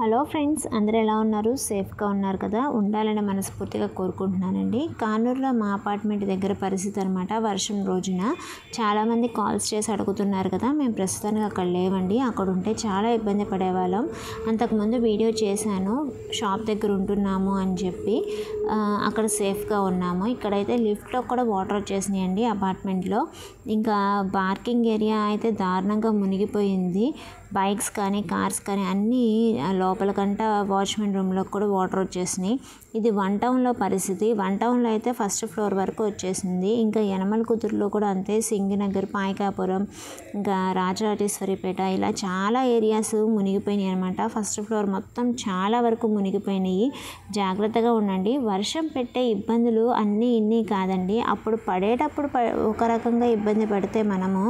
Hello friends, అందరూ ఎలా ఉన్నారు? సేఫ్గా ఉన్నారు కదా? ఉండాలని మనస్ఫూర్తిగా కోరుకుంటున్నానండి. కానూరులో మా అపార్ట్మెంట్ దగ్గర పరిస్థితి అనమాట. వర్షం రోజున చాలామంది కాల్స్ చేసి అడుగుతున్నారు కదా. మేము ప్రస్తుతానికి అక్కడ లేవండి. అక్కడ ఉంటే చాలా ఇబ్బంది పడేవాళ్ళం. అంతకుముందు వీడియో చేశాను, షాప్ దగ్గర ఉంటున్నాము అని చెప్పి. అక్కడ సేఫ్గా ఉన్నాము. ఇక్కడైతే లిఫ్ట్లో కూడా వాటర్ వచ్చేసినాయండి అపార్ట్మెంట్లో. ఇంకా పార్కింగ్ ఏరియా అయితే దారుణంగా మునిగిపోయింది. బైక్స్ కానీ కార్స్ కానీ అన్నీ లోపలకంట వాచ్మెన్ రూమ్లో కూడా వాటర్ వచ్చేసినాయి. ఇది వన్ టౌన్లో పరిస్థితి. వన్ టౌన్లో అయితే ఫస్ట్ ఫ్లోర్ వరకు వచ్చేసింది. ఇంకా యనమల కుదురులో కూడా అంతే. సింగినగర్, పాయకాపురం, ఇంకా రాజరాజేశ్వరిపేట, ఇలా చాలా ఏరియాస్ మునిగిపోయినాయి అనమాట. ఫస్ట్ ఫ్లోర్ మొత్తం చాలా వరకు మునిగిపోయినాయి. జాగ్రత్తగా ఉండండి. వర్షం పెట్టే ఇబ్బందులు అన్నీ ఇన్ని కాదండి. అప్పుడు పడేటప్పుడు ఒక రకంగా ఇబ్బంది పడితే మనము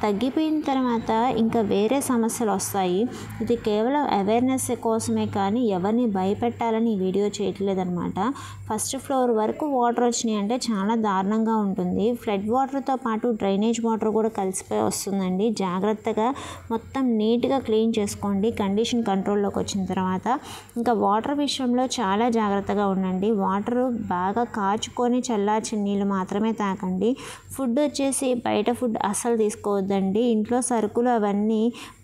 తగ్గిపోయిన తర్వాత ఇంకా వేరే సమస్యలు వస్తాయి. ఇది కేవలం అవేర్నెస్ కోసమే కానీ ఎవరిని భయపెట్టాలని ఈ వీడియో చేయట్లేదన్నమాట. ఫస్ట్ ఫ్లోర్ వరకు వాటర్ వచ్చినాయి అంటే చాలా దారుణంగా ఉంటుంది. ఫ్లడ్ వాటర్తో పాటు డ్రైనేజ్ వాటర్ కూడా కలిసిపోయి వస్తుందండి. జాగ్రత్తగా మొత్తం నీట్గా క్లీన్ చేసుకోండి కండిషన్ కంట్రోల్లోకి వచ్చిన తర్వాత. ఇంకా వాటర్ విషయంలో చాలా జాగ్రత్తగా ఉండండి. వాటర్ బాగా కాచుకొని చల్లార్చిన నీళ్ళు మాత్రమే తాకండి. ఫుడ్ వచ్చేసి బయట ఫుడ్ అస్సలు తీసుకోవద్దండి. ఇంట్లో సరుకులు అవన్నీ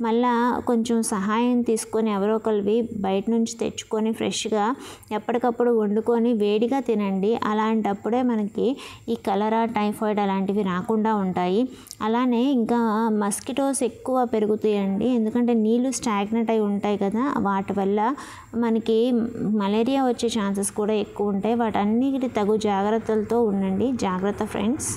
మళ్ళా కొంచెం సహాయం తీసుకొని ఎవరో ఒకరివి బయట నుంచి తెచ్చుకొని ఫ్రెష్గా ఎప్పటికప్పుడు వండుకొని వేడిగా తినండి. అలాంటప్పుడే మనకి ఈ కలరా, టైఫాయిడ్ అలాంటివి రాకుండా ఉంటాయి. అలానే ఇంకా మస్కిటోస్ ఎక్కువ పెరుగుతాయండి. ఎందుకంటే నీళ్ళు స్టాగ్నెట్ అయి ఉంటాయి కదా, వాటి వల్ల మనకి మలేరియా వచ్చే ఛాన్సెస్ కూడా ఎక్కువ ఉంటాయి. వాటన్నిటి తగు జాగ్రత్తలతో ఉండండి. జాగ్రత్త ఫ్రెండ్స్.